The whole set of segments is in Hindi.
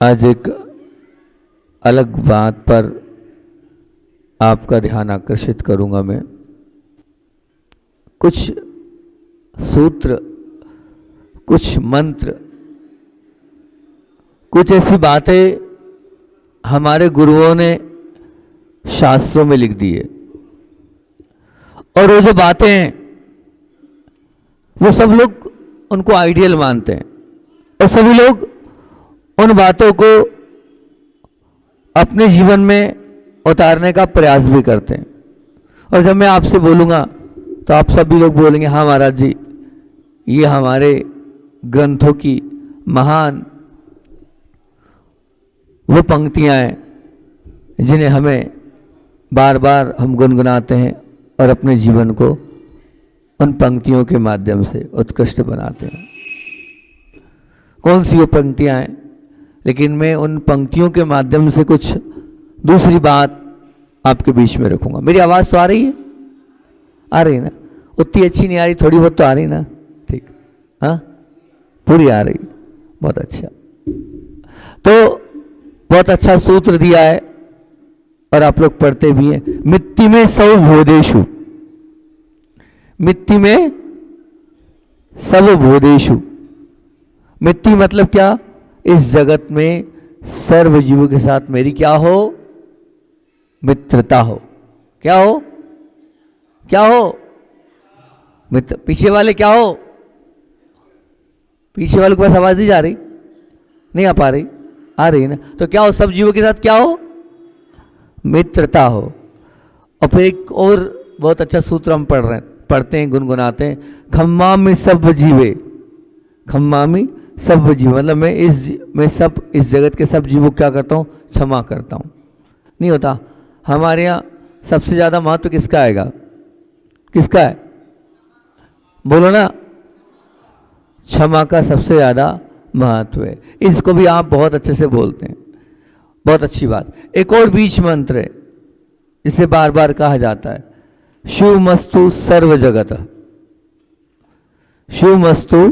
आज एक अलग बात पर आपका ध्यान आकर्षित करूंगा मैं। कुछ सूत्र, कुछ मंत्र, कुछ ऐसी बातें हमारे गुरुओं ने शास्त्रों में लिख दी है, और वो जो बातें हैं वो सब लोग उनको आइडियल मानते हैं, और सभी लोग उन बातों को अपने जीवन में उतारने का प्रयास भी करते हैं। और जब मैं आपसे बोलूँगा तो आप सभी लोग बोलेंगे हाँ महाराज जी, ये हमारे ग्रंथों की महान वो पंक्तियाँ हैं जिन्हें हमें बार बार हम गुनगुनाते हैं और अपने जीवन को उन पंक्तियों के माध्यम से उत्कृष्ट बनाते हैं। कौन सी वो पंक्तियाँ हैं? लेकिन मैं उन पंक्तियों के माध्यम से कुछ दूसरी बात आपके बीच में रखूंगा। मेरी आवाज़ तो आ रही है? आ रही है ना? उतनी अच्छी नहीं आ रही, थोड़ी बहुत तो आ रही ना? ठीक, हाँ पूरी आ रही, बहुत अच्छा। तो बहुत अच्छा सूत्र दिया है और आप लोग पढ़ते भी हैं। मिट्टी में सब भूदेशु, मिट्टी में सब भूदेशु। मिट्टी मतलब क्या? इस जगत में सर्व जीवों के साथ मेरी क्या हो? मित्रता हो। क्या हो? क्या हो? मित्र। पीछे वाले क्या हो? पीछे वाले के पास आवाज नहीं जा रही? नहीं आ पा रही? आ रही ना? तो क्या हो? सब जीवों के साथ क्या हो? मित्रता हो। और फिर एक और बहुत अच्छा सूत्र हम पढ़ते हैं, गुनगुनाते हैं। खम्मा में सब जीवे, खम्मा में सब जीव, मतलब मैं सब इस जगत के सब जीवों को क्या करता हूँ? क्षमा करता हूँ। नहीं होता? हमारे यहाँ सबसे ज़्यादा महत्व किसका आएगा? किसका है? बोलो ना। क्षमा का सबसे ज़्यादा महत्व है। इसको भी आप बहुत अच्छे से बोलते हैं, बहुत अच्छी बात। एक और बीच मंत्र है, इसे बार बार कहा जाता है, शिवमस्तु सर्व जगत। शिवमस्तु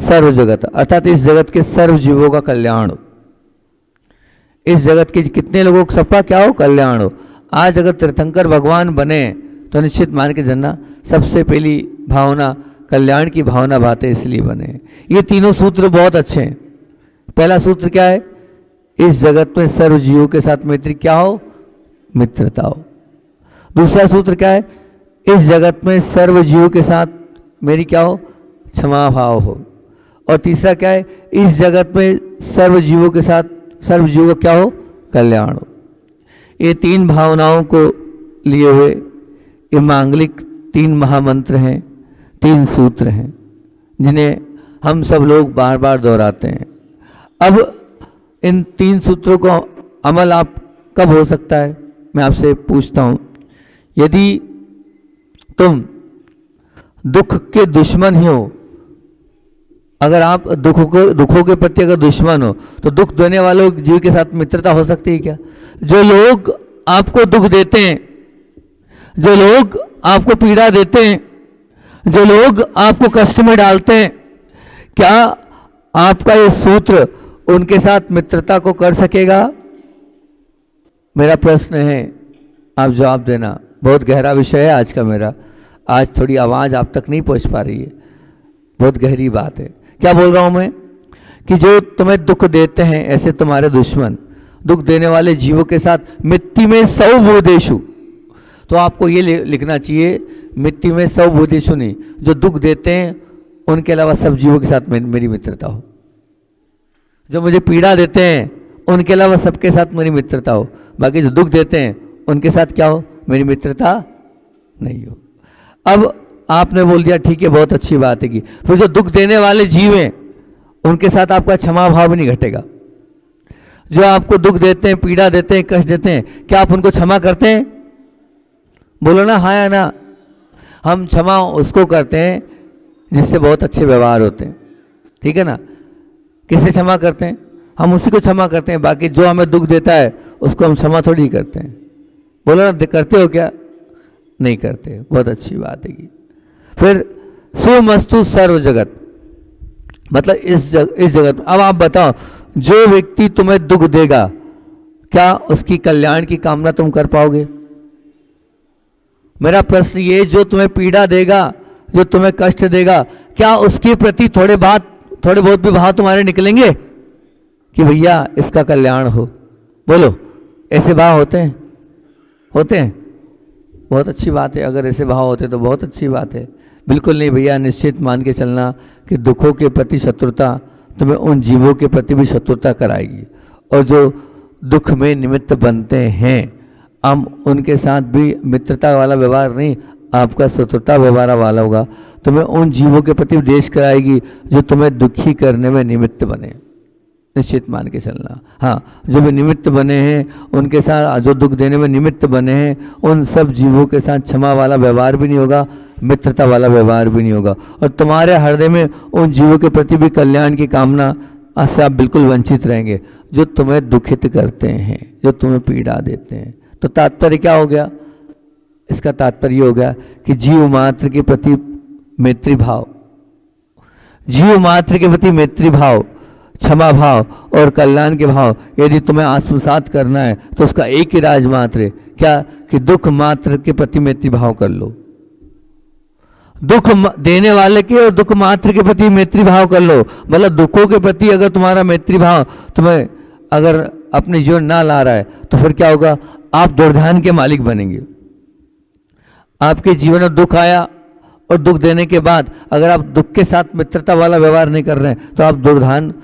सर्व जगत, अर्थात इस जगत के सर्व जीवों का कल्याण हो। इस जगत के कितने लोगों का सबका क्या हो? कल्याण हो। आज अगर तीर्थंकर भगवान बने तो निश्चित मान के जानना सबसे पहली भावना कल्याण की भावना बातें इसलिए बने। ये तीनों सूत्र बहुत अच्छे हैं। पहला सूत्र क्या है? इस जगत में सर्व जीवों के साथ मैत्री क्या हो? मित्रता हो। दूसरा सूत्र क्या है? इस जगत में सर्व जीवों के साथ मेरी क्या हो? क्षमा भाव हो। और तीसरा क्या है? इस जगत में सर्व जीवों के साथ सर्व जीवों का क्या हो? कल्याण हो। ये तीन भावनाओं को लिए हुए ये मांगलिक तीन महामंत्र हैं, तीन सूत्र हैं, जिन्हें हम सब लोग बार बार दोहराते हैं। अब इन तीन सूत्रों को अमल आप कब हो सकता है? मैं आपसे पूछता हूँ। यदि तुम दुख के दुश्मन ही हो, अगर आप दुखों के प्रति अगर दुश्मन हो, तो दुख देने वालों जीव के साथ मित्रता हो सकती है क्या? जो लोग आपको दुख देते हैं, जो लोग आपको पीड़ा देते हैं, जो लोग आपको कष्ट में डालते हैं, क्या आपका ये सूत्र उनके साथ मित्रता को कर सकेगा? मेरा प्रश्न है, आप जवाब देना। बहुत गहरा विषय है आज का मेरा। आज थोड़ी आवाज़ आप तक नहीं पहुंच पा रही है, बहुत गहरी बात है। क्या बोल रहा हूं मैं? कि जो तुम्हें दुख देते हैं, ऐसे तुम्हारे दुश्मन, दुख देने वाले जीवों के साथ मिट्टी में सौ भूदेशु। तो आपको ये लिखना चाहिए, मिट्टी में सौ भूदेशु नहीं, जो दुख देते हैं उनके अलावा सब जीवों के साथ मेरी मित्रता हो। जो मुझे पीड़ा देते हैं उनके अलावा सबके साथ मेरी मित्रता हो। बाकी जो दुख देते हैं उनके साथ क्या हो? मेरी मित्रता नहीं हो। अब आपने बोल दिया ठीक है, बहुत अच्छी बात है कि फिर जो दुख देने वाले जीव हैं उनके साथ आपका क्षमा भाव भी नहीं घटेगा। जो आपको दुख देते हैं, पीड़ा देते हैं, कष्ट देते हैं, क्या आप उनको क्षमा करते हैं? बोलो ना हाँ या ना। हम क्षमा उसको करते हैं जिससे बहुत अच्छे व्यवहार होते हैं, ठीक है ना? किसे क्षमा करते हैं? हम उसी को क्षमा करते हैं। बाकी जो हमें दुख देता है उसको हम क्षमा थोड़ी करते हैं। बोलो ना, करते हो क्या? नहीं करते। बहुत अच्छी बात है कि फिर शिवमस्तु सर्व जगत, मतलब इस जगत में। अब आप बताओ, जो व्यक्ति तुम्हें दुख देगा, क्या उसकी कल्याण की कामना तुम कर पाओगे? मेरा प्रश्न ये, जो तुम्हें पीड़ा देगा, जो तुम्हें कष्ट देगा, क्या उसके प्रति थोड़े बहुत भी भाव तुम्हारे निकलेंगे कि भैया इसका कल्याण हो? बोलो, ऐसे भाव होते हैं? होते हैं? बहुत अच्छी बात है, अगर ऐसे भाव होते तो बहुत अच्छी बात है। बिल्कुल नहीं भैया, निश्चित मान के चलना कि दुखों के प्रति शत्रुता तुम्हें उन जीवों के प्रति भी शत्रुता कराएगी, और जो दुख में निमित्त बनते हैं हम उनके साथ भी मित्रता वाला व्यवहार नहीं, आपका शत्रुता व्यवहार वाला होगा। तुम्हें उन जीवों के प्रति द्वेष कराएगी जो तुम्हें दुखी करने में निमित्त बने, निश्चित मान के चलना। हाँ, जो भी निमित्त बने हैं उनके साथ, जो दुख देने में निमित्त बने हैं उन सब जीवों के साथ क्षमा वाला व्यवहार भी नहीं होगा, मित्रता वाला व्यवहार भी नहीं होगा, और तुम्हारे हृदय में उन जीवों के प्रति भी कल्याण की कामना से आप बिल्कुल वंचित रहेंगे जो तुम्हें दुखित करते हैं, जो तुम्हें पीड़ा देते हैं। तो तात्पर्य क्या हो गया? इसका तात्पर्य हो गया कि जीव मात्र के प्रति मैत्री भाव, जीव मात्र के प्रति मैत्री भाव, क्षमा भाव और कल्याण के भाव यदि तुम्हें आत्मसात करना है तो उसका एक ही राजमात्र है, क्या? कि दुख मात्र के प्रति मैत्री भाव कर लो। दुख देने वाले के और दुख मात्र के प्रति मैत्री भाव कर लो। मतलब दुखों के प्रति अगर तुम्हारा मैत्री भाव तुम्हें अगर अपने जीवन ना ला रहा है तो फिर क्या होगा? आप दुर्ध्यान के मालिक बनेंगे। आपके जीवन में दुख आया और दुख देने के बाद अगर आप दुख के साथ मित्रता वाला व्यवहार नहीं कर रहे हैं तो आप दुर्ध्यान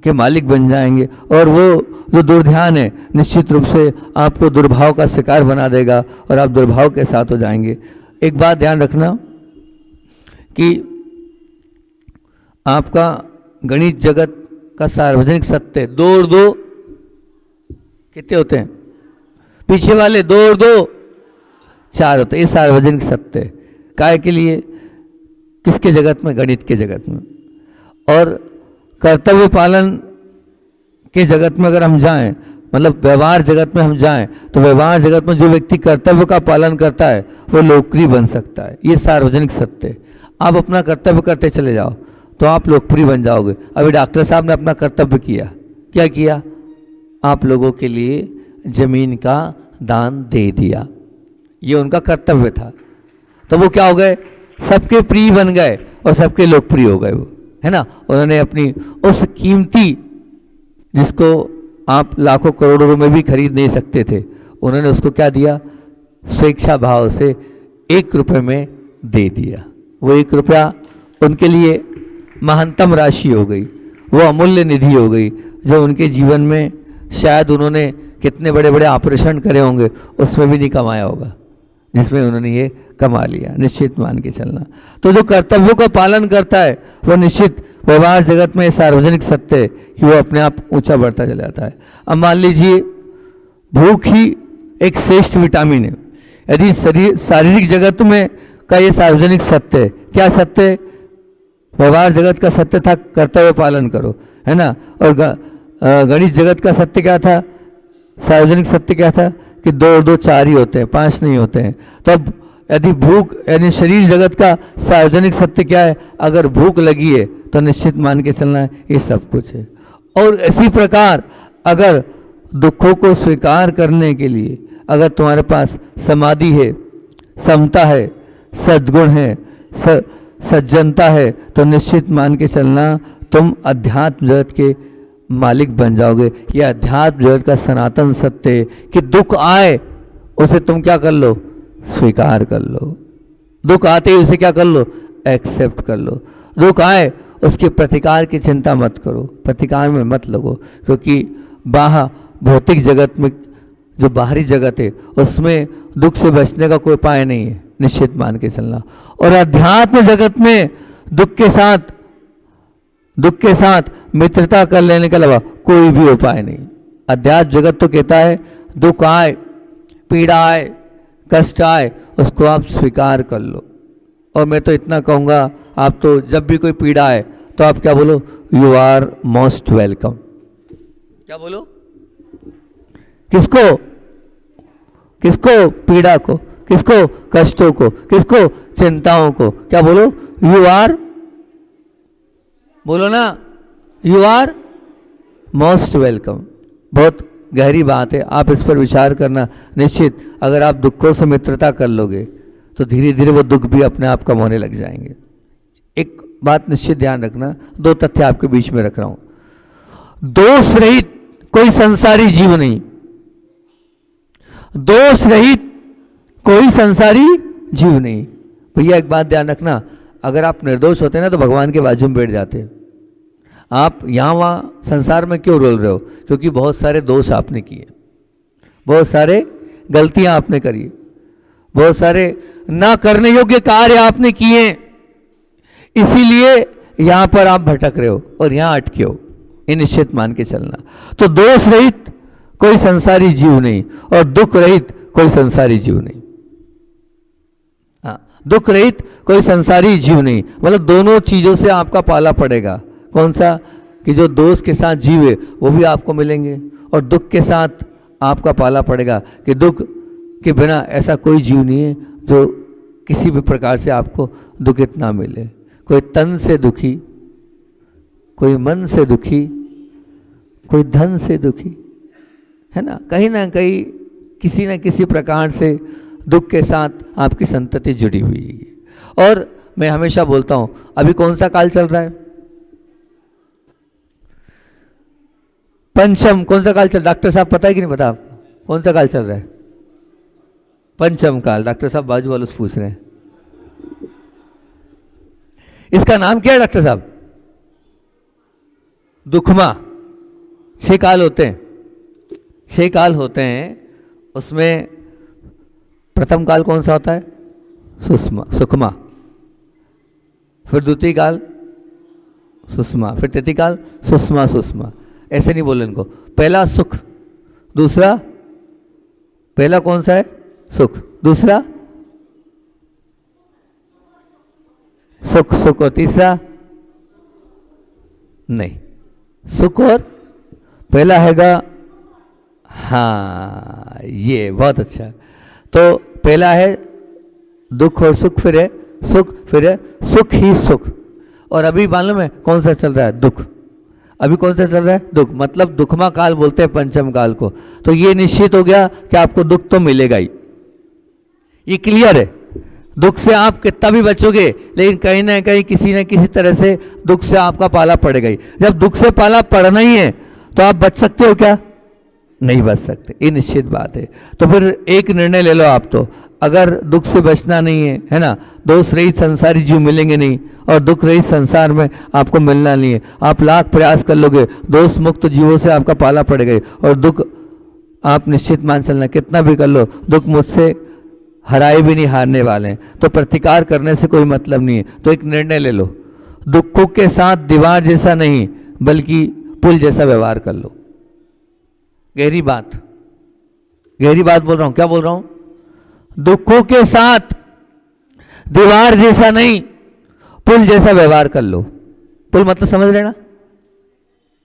के मालिक बन जाएंगे, और वो जो दुर्ध्यान है निश्चित रूप से आपको दुर्भाव का शिकार बना देगा और आप दुर्भाव के साथ हो जाएंगे। एक बात ध्यान रखना कि आपका गणित जगत का सार्वजनिक सत्य 2 और 2 कितने होते हैं? पीछे वाले 2 और 2 4 होते हैं। ये सार्वजनिक सत्य है। काय के लिए? किसके जगत में? गणित के जगत में। और कर्तव्य पालन के जगत में अगर हम जाएं, मतलब व्यवहार जगत में हम जाएं, तो व्यवहार जगत में जो व्यक्ति कर्तव्य का पालन करता है वो लोकप्रिय बन सकता है। ये सार्वजनिक सत्य है। आप अपना कर्तव्य करते चले जाओ तो आप लोकप्रिय बन जाओगे। अभी डॉक्टर साहब ने अपना कर्तव्य किया, क्या किया? आप लोगों के लिए जमीन का दान दे दिया, ये उनका कर्तव्य था। तो वो क्या हो गए? सबके प्रिय बन गए और सबके लोकप्रिय हो गए वो, है ना। उन्होंने अपनी उस कीमती, जिसको आप लाखों करोड़ों में भी खरीद नहीं सकते थे, उन्होंने उसको क्या दिया? स्वेच्छा भाव से 1 रुपये में दे दिया। वो 1 रुपया उनके लिए महत्तम राशि हो गई, वो अमूल्य निधि हो गई, जो उनके जीवन में शायद उन्होंने कितने बड़े बड़े ऑपरेशन करे होंगे उसमें भी नहीं कमाया होगा, जिसमें उन्होंने ये कमा लिया। निश्चित मान के चलना। तो जो कर्तव्यों का पालन करता है वो निश्चित व्यवहार जगत में सार्वजनिक सत्य है कि वो अपने आप ऊंचा बढ़ता चला जाता है। अब मान लीजिए भूख ही एक श्रेष्ठ विटामिन है। यदि शारीरिक जगत में का ये सार्वजनिक सत्य है, क्या सत्य है? व्यवहार जगत का सत्य था कर्तव्य पालन करो, है ना। और गणित जगत का सत्य क्या था? सार्वजनिक सत्य क्या था? कि 2 और 2 4 ही होते हैं, 5 नहीं होते हैं। तो अब यदि भूख, यानी शरीर जगत का सार्वजनिक सत्य क्या है? अगर भूख लगी है तो निश्चित मान के चलना है ये सब कुछ है। और इसी प्रकार अगर दुखों को स्वीकार करने के लिए अगर तुम्हारे पास समाधि है, समता है, सद्गुण है, सज्जनता है, तो निश्चित मान के चलना तुम अध्यात्म जगत के मालिक बन जाओगे। यह अध्यात्म जगत का सनातन सत्य है कि दुख आए उसे तुम क्या कर लो? स्वीकार कर लो। दुख आते ही उसे क्या कर लो? एक्सेप्ट कर लो। दुख आए उसके प्रतिकार की चिंता मत करो, प्रतिकार में मत लगो, क्योंकि भौतिक जगत में जो बाहरी जगत है उसमें दुख से बचने का कोई उपाय नहीं है, निश्चित मान के चलना। और अध्यात्म जगत में दुख के साथ मित्रता कर लेने के अलावा कोई भी उपाय नहीं। अध्यात्म जगत तो कहता है दुख आए, पीड़ा आए, कष्ट आए, उसको आप स्वीकार कर लो। और मैं तो इतना कहूँगा, आप तो जब भी कोई पीड़ा आए तो आप क्या बोलो? You are most welcome. क्या बोलो? किसको? किसको? पीड़ा को। किसको? कष्टों को। किसको? चिंताओं को। क्या बोलो? यू आर, बोलो ना, यू आर मोस्ट वेलकम। बहुत गहरी बात है, आप इस पर विचार करना। निश्चित अगर आप दुखों से मित्रता कर लोगे तो धीरे धीरे वो दुख भी अपने आप कम होने लग जाएंगे। एक बात निश्चित ध्यान रखना, दो तथ्य आपके बीच में रख रहा हूं। दोष रहित कोई संसारी जीव नहीं, दोष रहित कोई संसारी जीव नहीं। भैया एक बात ध्यान रखना, अगर आप निर्दोष होते ना तो भगवान के बाजू में बैठ जाते। आप यहां वहां संसार में क्यों रोल रहे हो? क्योंकि बहुत सारे दोष आपने किए, बहुत सारे गलतियां आपने करी, बहुत सारे ना करने योग्य कार्य आपने किए, इसीलिए यहां पर आप भटक रहे हो और यहां अटके हो। ये निश्चित मान के चलना। तो दोष रहित कोई संसारी जीव नहीं और दुख रहित कोई संसारी जीव नहीं। हाँ, दुख रहित कोई संसारी जीव नहीं, मतलब दोनों चीजों से आपका पाला पड़ेगा। कौन सा? कि जो दोष के साथ जीवे वो भी आपको मिलेंगे, और दुख के साथ आपका पाला पड़ेगा कि दुख के बिना ऐसा कोई जीव नहीं है जो किसी भी प्रकार से आपको दुखित ना मिले। कोई तन से दुखी, कोई मन से दुखी, कोई धन से दुखी, है ना कहीं किसी न किसी प्रकार से दुख के साथ आपकी संतति जुड़ी हुई है। और मैं हमेशा बोलता हूं, अभी कौन सा काल चल रहा है? पंचम। कौन सा काल चल? डॉक्टर साहब पता है कि नहीं पता आपको? कौन सा काल चल रहा है? पंचम काल। डॉक्टर साहब बाजू वालों से पूछ रहे हैं, इसका नाम क्या है डॉक्टर साहब? दुखमा। 6 काल होते हैं, 6 काल होते हैं। उसमें प्रथम काल कौन सा होता है? सुखमा। फिर द्वितीय काल सुषमा, फिर तृतीय काल सुषमा। ऐसे नहीं बोले इनको। पहला सुख, दूसरा, पहला कौन सा है? सुख, दूसरा सुख और तीसरा नहीं, सुख और पहला हैगा। हाँ, ये बहुत अच्छा। तो पहला है दुख और सुख, फिर है सुख, फिर है सुख ही सुख। और अभी मालूम है कौन सा चल रहा है? दुख। अभी कौन सा चल रहा है? दुख। मतलब दुखमा काल बोलते हैं पंचम काल को। तो ये निश्चित हो गया कि आपको दुख तो मिलेगा ही, ये क्लियर है। दुख से आप कितना भी बचोगे, लेकिन कहीं ना कहीं किसी न किसी तरह से दुख से आपका पाला पड़ेगा ही। जब दुख से पाला पड़ना ही है तो आप बच सकते हो क्या? नहीं बच सकते, ये निश्चित बात है। तो फिर एक निर्णय ले लो आप, तो अगर दुख से बचना नहीं है ना, दोष रहित संसारी जीव मिलेंगे नहीं और दुख रहित संसार में आपको मिलना नहीं है। आप लाख प्रयास कर लोगे, दोष मुक्त जीवों से आपका पाला पड़ेगा और दुख आप निश्चित मान चलना कितना भी कर लो, दुख मुझसे हराए भी नहीं हारने वाले हैं। तो प्रतिकार करने से कोई मतलब नहीं है। तो एक निर्णय ले लो, दुखों के साथ दीवार जैसा नहीं बल्कि पुल जैसा व्यवहार कर लो। गहरी बात बोल रहा हूं। क्या बोल रहा हूं? दुखों के साथ दीवार जैसा नहीं पुल जैसा व्यवहार कर लो। पुल मतलब समझ लेना,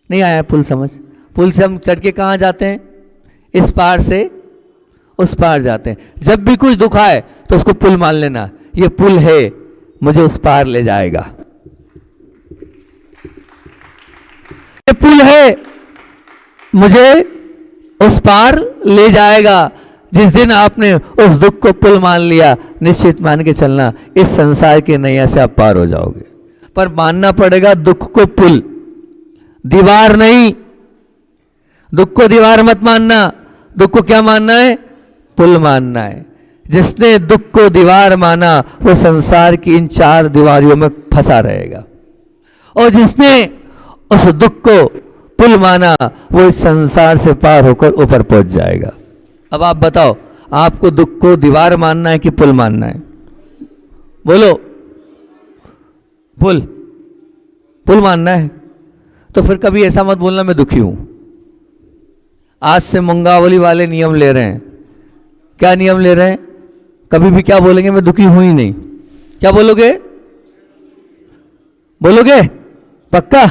नहीं आया पुल समझ? पुल से हम चढ़ के कहां जाते हैं? इस पार से उस पार जाते हैं। जब भी कुछ दुख आए तो उसको पुल मान लेना, ये पुल है, मुझे उस पार ले जाएगा। ये पुल है, मुझे उस पार ले जाएगा। जिस दिन आपने उस दुख को पुल मान लिया, निश्चित मान के चलना इस संसार के नैया से आप पार हो जाओगे। पर मानना पड़ेगा दुख को पुल, दीवार नहीं। दुख को दीवार मत मानना, दुख को क्या मानना है? पुल मानना है। जिसने दुख को दीवार माना वो संसार की इन 4 दीवारियों में फंसा रहेगा, और जिसने उस दुख को पुल माना वो इस संसार से पार होकर ऊपर पहुंच जाएगा। अब आप बताओ, आपको दुख को दीवार मानना है कि पुल मानना है? बोलो। पुल मानना है। तो फिर कभी ऐसा मत बोलना मैं दुखी हूं। आज से मुंगावली वाले नियम ले रहे हैं। क्या नियम ले रहे हैं? कभी भी क्या बोलेंगे? मैं दुखी हूं ही नहीं। क्या बोलोगे? पक्का?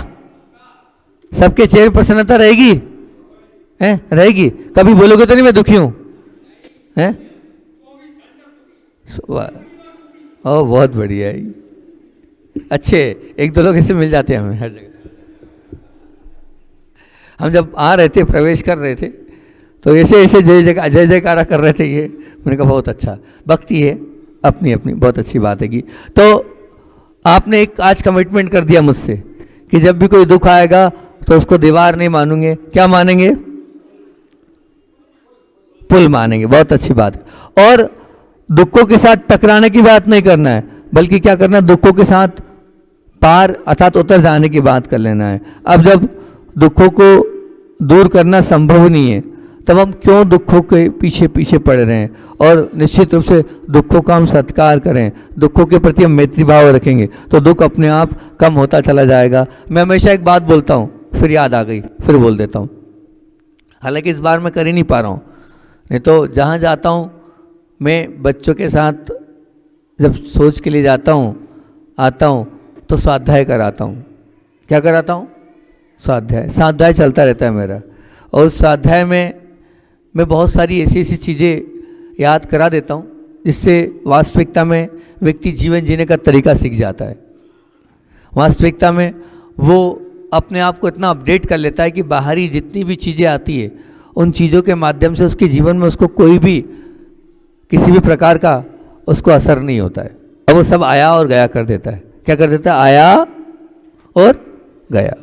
सबके चेहरे पर प्रसन्नता रहेगी? रहेगी? कभी बोलोगे तो नहीं मैं दुखी हूं? हैं? ओ बहुत बढ़िया है। अच्छे 1-2 लोग ऐसे मिल जाते हैं हमें हर जगह। हम जब आ रहे थे, प्रवेश कर रहे थे, तो ऐसे ऐसे जय जयकारा कर रहे थे ये। मैंने कहा बहुत अच्छा, भक्ति है अपनी अपनी, बहुत अच्छी बात है कि। तो आपने एक आज कमिटमेंट कर दिया मुझसे कि जब भी कोई दुख आएगा तो उसको दीवार नहीं मानेंगे, क्या मानेंगे? पुल मानेंगे। बहुत अच्छी बात है। और दुखों के साथ टकराने की बात नहीं करना है, बल्कि क्या करना है, दुखों के साथ पार अर्थात उतर जाने की बात कर लेना है। अब जब दुखों को दूर करना संभव नहीं है, तब हम क्यों दुखों के पीछे पीछे पड़ रहे हैं? और निश्चित रूप से दुखों का हम सत्कार करें, दुखों के प्रति हम मैत्री भाव रखेंगे तो दुख अपने आप कम होता चला जाएगा। मैं हमेशा एक बात बोलता हूँ, फिर याद आ गई, फिर बोल देता हूँ। हालांकि इस बार मैं कर ही नहीं पा रहा हूँ, नहीं तो जहाँ जाता हूँ मैं बच्चों के साथ जब सोच के लिए जाता हूँ, आता हूँ तो स्वाध्याय कराता हूँ। क्या कराता हूँ? स्वाध्याय चलता रहता है मेरा। और स्वाध्याय में मैं बहुत सारी ऐसी ऐसी चीज़ें याद करा देता हूँ जिससे वास्तविकता में व्यक्ति जीवन जीने का तरीका सीख जाता है। वास्तविकता में वो अपने आप को इतना अपडेट कर लेता है कि बाहरी जितनी भी चीज़ें आती है उन चीज़ों के माध्यम से उसके जीवन में उसको कोई भी किसी भी प्रकार का उसको असर नहीं होता है। और वो सब आया और गया कर देता है। क्या कर देता है? आया और गया।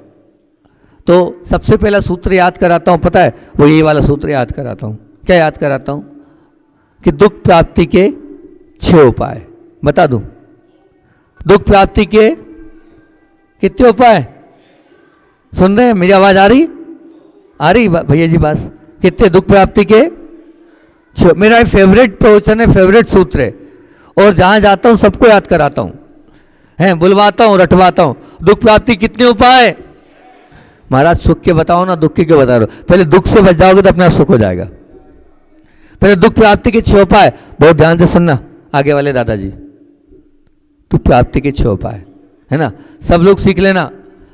तो सबसे पहला सूत्र याद कराता हूँ, पता है? वो ये वाला सूत्र याद कराता हूँ। क्या याद कराता हूँ? कि दुख प्राप्ति के 6 उपाय। बता दूँ? दुख प्राप्ति के कितने उपाय? सुन रहे हैं? मेरी आवाज़ आ रही? आ रही भैया जी? बस कितने? दुख प्राप्ति के 6। मेरा फेवरेट प्रवचन है, फेवरेट सूत्र है, और जहाँ जाता हूँ सबको याद कराता हूँ, हैं बुलवाता हूँ, रटवाता हूँ। दुख प्राप्ति कितने उपाय? महाराज सुख के बताओ ना, दुख के क्यों बता रहे हो? पहले दुख से बच जाओगे तो अपने आप सुख हो जाएगा। पहले दुख प्राप्ति के 6 उपाय, बहुत ध्यान से सुनना आगे वाले दादाजी। दुख प्राप्ति के 6 उपाय है ना, सब लोग सीख लेना।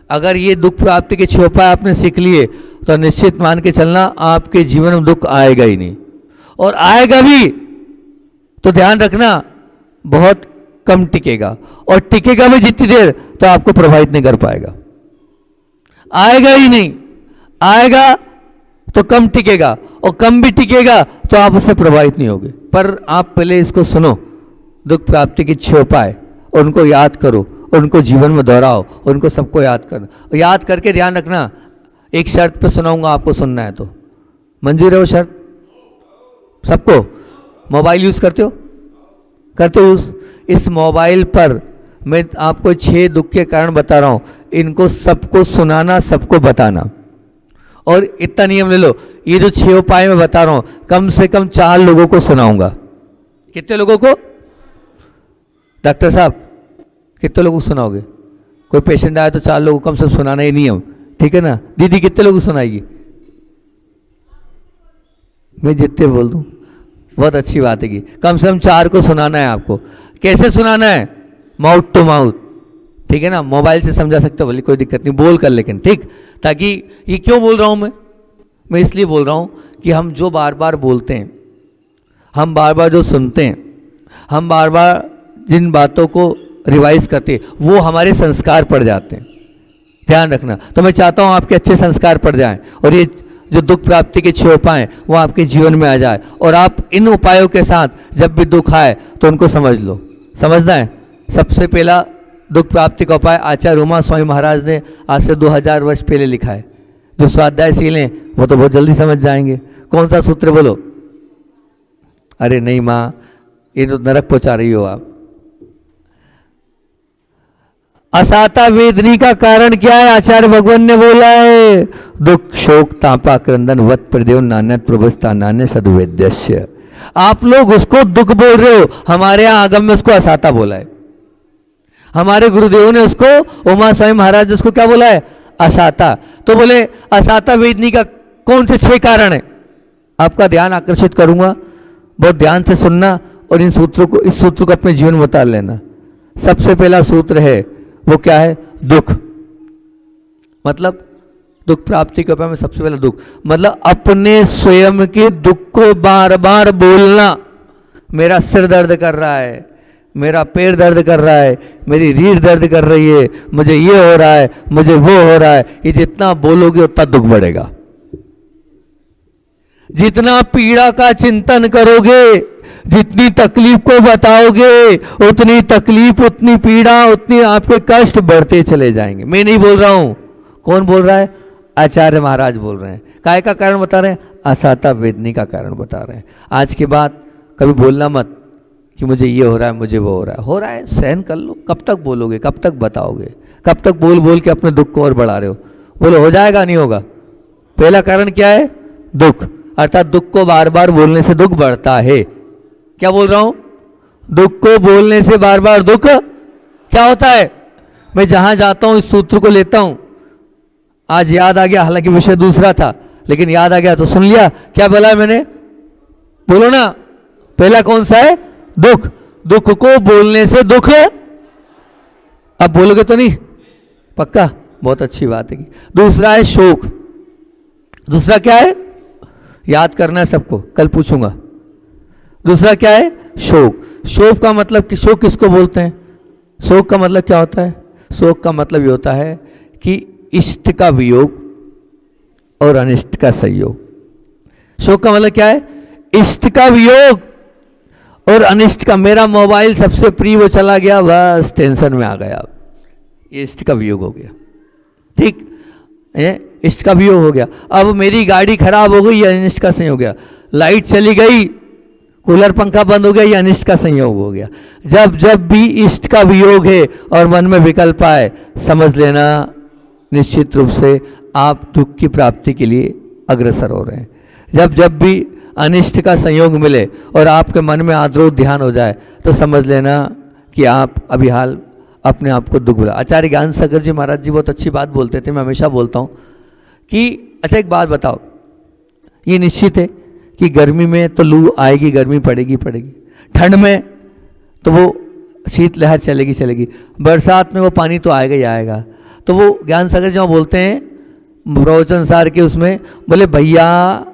अगर ये दुख प्राप्ति के 6 उपाय आपने सीख लिए तो निश्चित मान के चलना आपके जीवन में दुख आएगा ही नहीं, और आएगा भी तो ध्यान रखना बहुत कम टिकेगा, और टिकेगा भी जितनी देर तो आपको प्रभावित नहीं कर पाएगा। आएगा ही नहीं, आएगा तो कम टिकेगा, और कम भी टिकेगा तो आप उससे प्रभावित नहीं होगे। पर आप पहले इसको सुनो, दुख प्राप्ति की 6 उपाय, उनको याद करो, उनको जीवन में दोहराओ, उनको सबको याद करना। और याद करके ध्यान रखना, एक शर्त पे सुनाऊंगा, आपको सुनना है तो मंजूर है वो शर्त सबको? मोबाइल यूज़ करते हो? करते हो यूज़? इस मोबाइल पर मैं आपको 6 दुख के कारण बता रहा हूँ, इनको सबको सुनाना, सबको बताना। और इतना नियम ले लो, ये जो 6 उपाय मैं बता रहा हूँ कम से कम 4 लोगों को सुनाऊंगा। कितने लोगों को? डॉक्टर साहब कितने लोगों को सुनाओगे? कोई पेशेंट आया तो 4 लोगों को कम से कम सुनाना ही नियम, ठीक है ना? दीदी कितने लोगों को सुनाएगी? मैं जितने बोल दूं बहुत अच्छी बात है कि कम से कम 4 को सुनाना है आपको। कैसे सुनाना है? माउथ टू माउथ, ठीक है ना? मोबाइल से समझा सकते हो, बोली कोई दिक्कत नहीं, बोल कर, लेकिन ठीक। ताकि ये क्यों बोल रहा हूं मैं इसलिए बोल रहा हूं कि हम जो बार बार बोलते हैं, हम बार बार जो सुनते हैं, हम बार बार जिन बातों को रिवाइज करते हैं, वो हमारे संस्कार पड़ जाते हैं। ध्यान रखना। तो मैं चाहता हूं आपके अच्छे संस्कार पड़ जाएं, और ये जो दुख प्राप्ति के 6 उपाय वो आपके जीवन में आ जाए, और आप इन उपायों के साथ जब भी दुख आए तो उनको समझ लो। समझना है? सबसे पहला दुख प्राप्ति का उपाय आचार्य उमा स्वामी महाराज ने आज से 2000 वर्ष पहले लिखा है। जो स्वाध्यायशील हैं वो तो बहुत जल्दी समझ जाएंगे। कौन सा सूत्र बोलो? अरे नहीं माँ, ये तो नरक पहुंचा रही हो आप। असाता वेदनी का कारण क्या है? आचार्य भगवान ने बोला है, दुख शोक तापा क्रंदन वत प्रदेव नान्य प्रभुस्ता नान्य सदवेद्यस्य। आप लोग उसको दुख बोल रहे हो, हमारे यहाँ आगम में उसको असाता बोला है। हमारे गुरुदेव ने उसको, उमा स्वामी महाराज ने उसको क्या बोला है? असाता। तो बोले असाता वेदनी का कौन से 6 कारण है? आपका ध्यान आकर्षित करूंगा, बहुत ध्यान से सुनना, और इन सूत्रों को, इस सूत्र को अपने जीवन में उतार लेना। सबसे पहला सूत्र है, वो क्या है? दुख। मतलब दुख प्राप्ति के उपाय में सबसे पहला दुख, मतलब अपने स्वयं के दुख को बार बार बोलना। मेरा सिर दर्द कर रहा है, मेरा पैर दर्द कर रहा है, मेरी रीढ़ दर्द कर रही है, मुझे ये हो रहा है, मुझे वो हो रहा है, ये जितना बोलोगे उतना दुख बढ़ेगा। जितना पीड़ा का चिंतन करोगे, जितनी तकलीफ को बताओगे, उतनी तकलीफ, उतनी पीड़ा, उतनी आपके कष्ट बढ़ते चले जाएंगे। मैं नहीं बोल रहा हूं, कौन बोल रहा है? आचार्य महाराज बोल रहे हैं। काय का कारण बता रहे हैं? असाता वेदनी का कारण बता रहे हैं। आज के बाद कभी बोलना मत कि मुझे ये हो रहा है, मुझे वो हो रहा है, सहन कर लो। कब तक बोलोगे, कब तक बताओगे, कब तक बोल बोल के अपने दुख को और बढ़ा रहे हो? बोलो, हो जाएगा नहीं होगा? पहला कारण क्या है? दुख, अर्थात दुख को बार बार बोलने से दुख बढ़ता है। क्या बोल रहा हूं? दुख को बोलने से बार बार दुख क्या होता है? मैं जहां जाता हूं इस सूत्र को लेता हूं। आज याद आ गया, हालांकि विषय दूसरा था, लेकिन याद आ गया तो सुन लिया। क्या बोला है मैंने? बोलो ना। पहला कौन सा है? दुख। दुख को बोलने से दुख, अब बोलोगे तो नहीं? पक्का? बहुत अच्छी बात है। दूसरा है शोक। दूसरा क्या है? याद करना है सबको, कल पूछूंगा। दूसरा क्या है? शोक। शोक का मतलब कि शोक किसको बोलते हैं? शोक का मतलब क्या होता है? शोक का मतलब ये होता है कि इष्ट का वियोग और अनिष्ट का संयोग। शोक का मतलब क्या है? इष्ट का वियोग और अनिष्ट का। मेरा मोबाइल सबसे प्रिय वो चला गया, बस टेंशन में आ गया, ये इष्ट का वियोग हो गया। ठीक है, इष्ट का वियोग हो गया। अब मेरी गाड़ी खराब हो गई, ये अनिष्ट का संयोग हो गया। लाइट चली गई, कूलर पंखा बंद हो गया, ये अनिष्ट का संयोग हो गया। जब जब भी इष्ट का वियोग है और मन में विकल्प आए, समझ लेना निश्चित रूप से आप दुख की प्राप्ति के लिए अग्रसर हो रहे हैं। जब जब भी अनिष्ट का संयोग मिले और आपके मन में आद्रोह ध्यान हो जाए, तो समझ लेना कि आप अभी हाल अपने आप को दुख बुला। आचार्य ज्ञान सागर जी महाराज जी बहुत अच्छी बात बोलते थे, मैं हमेशा बोलता हूँ कि अच्छा एक बात बताओ, ये निश्चित है कि गर्मी में तो लू आएगी, गर्मी पड़ेगी पड़ेगी, ठंड में तो वो शीतलहर चलेगी चलेगी, बरसात में वो पानी तो आएगा ही आएगा। तो वो ज्ञान सागर जी बोलते हैं प्रवचन सार के उसमें, बोले भैया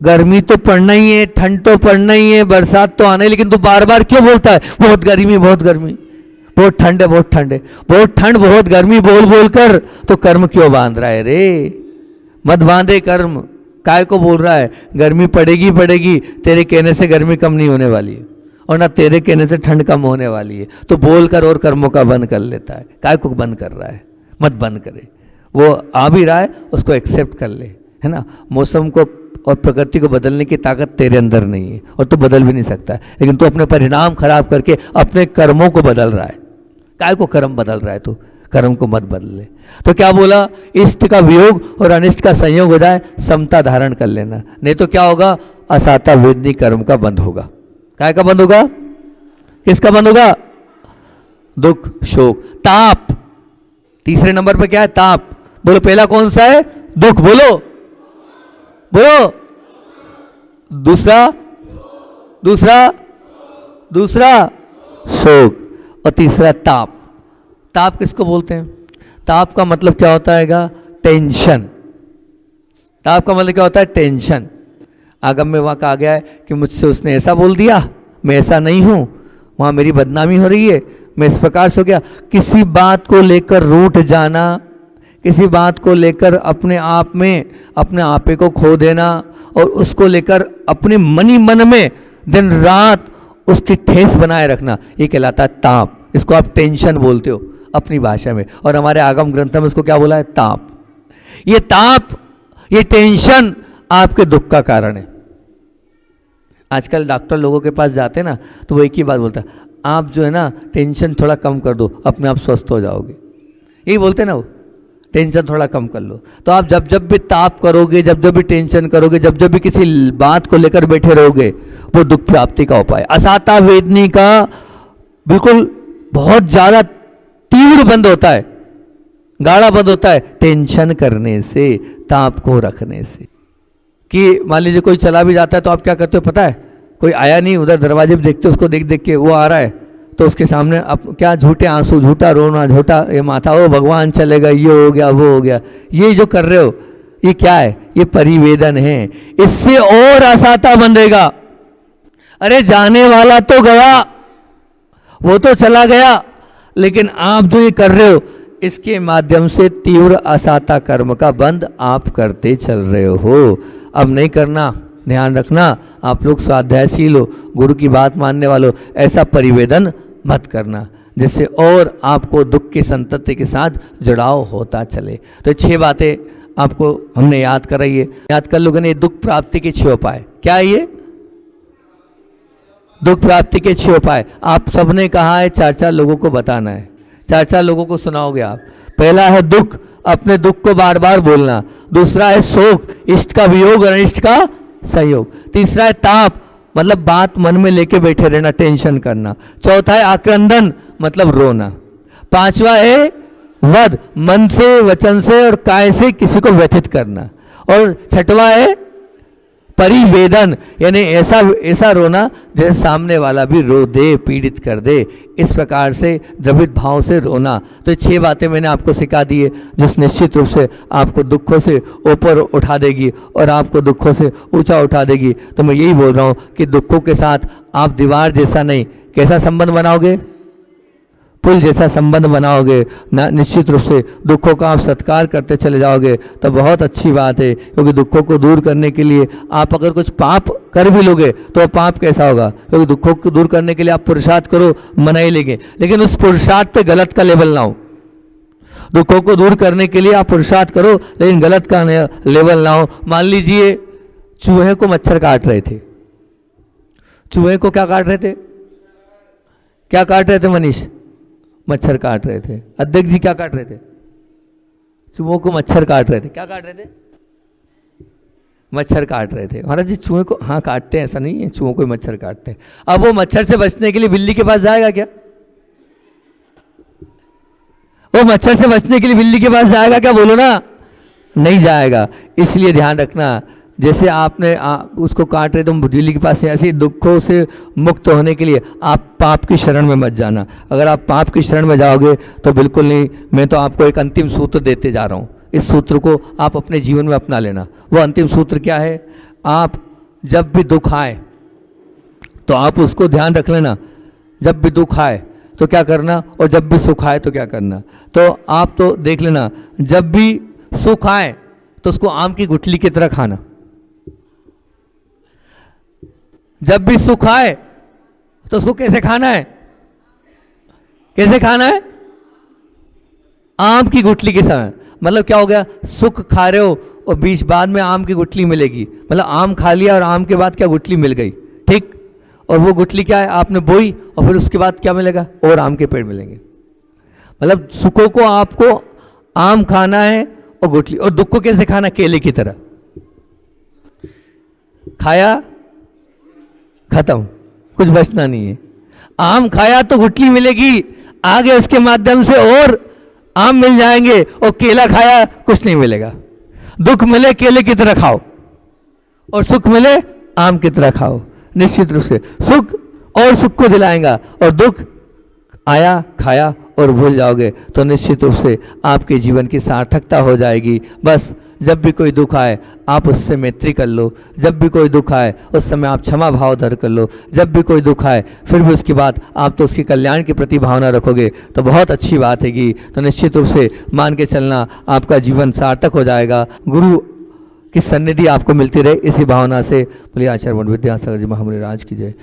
गर्मी तो पड़ना ही है, ठंड तो पड़ना ही है, बरसात तो आना ही, लेकिन तू बार बार क्यों बोलता है बहुत गर्मी बहुत गर्मी, बहुत ठंड है बहुत ठंड है, बहुत ठंड बहुत गर्मी बोल बोल कर तो कर्म क्यों बांध रहा है रे? मत बांधे कर्म। काय को बोल रहा है? गर्मी पड़ेगी पड़ेगी, तेरे कहने से गर्मी कम नहीं होने वाली है और ना तेरे कहने से ठंड कम होने वाली है। तो बोल कर और कर्मों का बंद कर लेता है। काय को बंद कर रहा है? मत बंद करे, वो आ भी रहा है उसको एक्सेप्ट कर ले, है ना। मौसम को और प्रकृति को बदलने की ताकत तेरे अंदर नहीं है और तू बदल भी नहीं सकता है, लेकिन तू अपने परिणाम खराब करके अपने कर्मों को बदल रहा है। काय को कर्म बदल रहा है? तू कर्म को मत बदले। तो क्या बोला? इष्ट का वियोग और अनिष्ट का संयोग हो जाए, समता धारण कर लेना, नहीं तो क्या होगा? असाता वेदनी कर्म का बंद होगा। काय का बंद होगा? किसका बंद होगा? दुख, शोक, ताप। तीसरे नंबर पे क्या है? ताप। बोलो पहला कौन सा है? दुख। बोलो बोलो। दूसरा दूसरा दूसरा शोक और तीसरा ताप। ताप किसको बोलते हैं? ताप का मतलब क्या होता है? टेंशन। ताप का मतलब क्या होता है? टेंशन। आगम में वहाँ कहा गया है कि मुझसे उसने ऐसा बोल दिया, मैं ऐसा नहीं हूँ, वहाँ मेरी बदनामी हो रही है, मैं इस प्रकार से हो गया। किसी बात को लेकर रूठ जाना, किसी बात को लेकर अपने आप में अपने आपे को खो देना और उसको लेकर अपने मनी मन में दिन रात उसकी ठेस बनाए रखना, ये कहलाता है ताप। इसको आप टेंशन बोलते हो अपनी भाषा में, और हमारे आगम ग्रंथ में इसको क्या बोला है? ताप। ये ताप, ये टेंशन आपके दुख का कारण है। आजकल डॉक्टर लोगों के पास जाते हैं ना, तो वो एक ही बात बोलता है, आप जो है ना टेंशन थोड़ा कम कर दो, अपने आप स्वस्थ हो जाओगे। यही बोलते हैं ना वो, टेंशन थोड़ा कम कर लो। तो आप जब जब भी ताप करोगे, जब जब भी टेंशन करोगे, जब जब भी किसी बात को लेकर बैठे रहोगे, वो दुख प्राप्ति का उपाय। असाता वेदनी का बिल्कुल बहुत ज्यादा तीव्र बंद होता है, गाढ़ा बंद होता है टेंशन करने से, ताप को रखने से। कि मान लीजिए कोई चला भी जाता है तो आप क्या करते हो पता है? कोई आया नहीं, उधर दरवाजे पे देखते हो, उसको देख देख के वो आ रहा है, तो उसके सामने अब क्या झूठे आंसू, झूठा रोना, झूठा ये माथा, ओ भगवान चलेगा, ये हो गया वो हो गया, ये जो कर रहे हो ये क्या है? ये परिवेदन है। इससे और असाता बंधेगा। अरे जाने वाला तो गया, वो तो चला गया, लेकिन आप जो ये कर रहे हो इसके माध्यम से तीव्र असाता कर्म का बंध आप करते चल रहे हो। अब नहीं करना, ध्यान रखना, आप लोग स्वाध्यायशील हो, गुरु की बात मानने वालों, ऐसा परिवेदन मत करना जिससे और आपको दुख की संतति के साथ जुड़ाव होता चले। तो 6 बातें आपको हमने याद कराई है, याद कर लोगों ने। दुख प्राप्ति के 6 उपाय क्या है? ये दुख प्राप्ति के 6 उपाय आप सबने कहा है 4-4 लोगों को बताना है, 4-4 लोगों को सुनाओगे आप। पहला है दुख, अपने दुख को बार बार बोलना। दूसरा है शोक, इष्ट का वियोग और अनिष्ट का संयोग। तीसरा है ताप, मतलब बात मन में लेके बैठे रहना, टेंशन करना। चौथा है आक्रंदन, मतलब रोना। 5वां है वध, मन से, वचन से और काया से किसी को व्यथित करना। और 6वां है परिवेदन, यानी ऐसा रोना जैसे सामने वाला भी रो दे, पीड़ित कर दे, इस प्रकार से द्रवित भाव से रोना। तो 6 बातें मैंने आपको सिखा दी है जो निश्चित रूप से आपको दुखों से ऊपर उठा देगी और आपको दुखों से ऊंचा उठा देगी। तो मैं यही बोल रहा हूँ कि दुखों के साथ आप दीवार जैसा नहीं, कैसा संबंध बनाओगे? पुल जैसा संबंध बनाओगे ना। निश्चित रूप से दुखों का आप सत्कार करते चले जाओगे तो बहुत अच्छी बात है, क्योंकि दुखों को दूर करने के लिए आप अगर कुछ पाप कर भी लोगे तो पाप कैसा होगा? क्योंकि दुखों को दूर करने के लिए आप पुरुषार्थ करो, मना ही लेंगे, लेकिन उस पुरुषार्थ पे गलत का लेवल ना हो। दुखों को दूर करने के लिए आप पुरुषार्थ करो, लेकिन गलत का लेवल ना हो। मान लीजिए चूहे को मच्छर काट रहे थे, चूहे को क्या काट रहे थे? क्या काट रहे थे मनीष? मच्छर काट रहे थे। अध्यक्ष जी क्या काट रहे थे? चूहों को मच्छर काट रहे थे। क्या काट रहे थे? मच्छर काट रहे थे। महाराज जी चूहे को हाँ काटते हैं, ऐसा नहीं है, चूहों को मच्छर काटते हैं। अब वो मच्छर से बचने के लिए बिल्ली के पास जाएगा क्या? वो मच्छर से बचने के लिए बिल्ली के पास जाएगा क्या? बोलो ना, नहीं जाएगा। इसलिए ध्यान रखना, जैसे आपने उसको काट रहे तो बिल्ली के पास, ऐसे दुखों से मुक्त होने के लिए आप पाप की शरण में मत जाना। अगर आप पाप की शरण में जाओगे तो बिल्कुल नहीं। मैं तो आपको एक अंतिम सूत्र देते जा रहा हूँ, इस सूत्र को आप अपने जीवन में अपना लेना। वो अंतिम सूत्र क्या है? आप जब भी दुख आए तो आप उसको ध्यान रख लेना, जब भी दुख आए तो क्या करना और जब भी सुख आए तो क्या करना। तो आप तो देख लेना, जब भी सुख आए तो उसको आम की गुठली की तरह खाना, जब भी सुख आए तो उसको कैसे खाना है? कैसे खाना है? आम की गुठली के समय। मतलब क्या हो गया? सुख खा रहे हो और बीच बाद में आम की गुठली मिलेगी, मतलब आम खा लिया और आम के बाद क्या गुठली मिल गई, ठीक। और वो गुठली क्या है? आपने बोई और फिर उसके बाद क्या मिलेगा? और आम के पेड़ मिलेंगे। मतलब सुखों को आपको आम खाना है और गुठली, और दुख को कैसे खाना? केले की तरह खाया, खत्म, कुछ बचना नहीं है। आम खाया तो गुठली मिलेगी, आगे उसके माध्यम से और आम मिल जाएंगे, और केला खाया कुछ नहीं मिलेगा। दुख मिले केले की तरह खाओ और सुख मिले आम की तरह खाओ। निश्चित रूप से सुख और सुख को दिलाएगा, और दुख आया खाया और भूल जाओगे तो निश्चित रूप से आपके जीवन की सार्थकता हो जाएगी। बस जब भी कोई दुख आए आप उससे मैत्री कर लो, जब भी कोई दुख आए उस समय आप क्षमा भाव धर कर लो, जब भी कोई दुख आए फिर भी उसके बाद आप तो उसके कल्याण के प्रति भावना रखोगे तो बहुत अच्छी बात है कि तो निश्चित रूप से मान के चलना आपका जीवन सार्थक हो जाएगा। गुरु की सन्निधि आपको मिलती रहे इसी भावना से। बोलिए आचार्य विद्यासागर जी महामुनि राज की जय।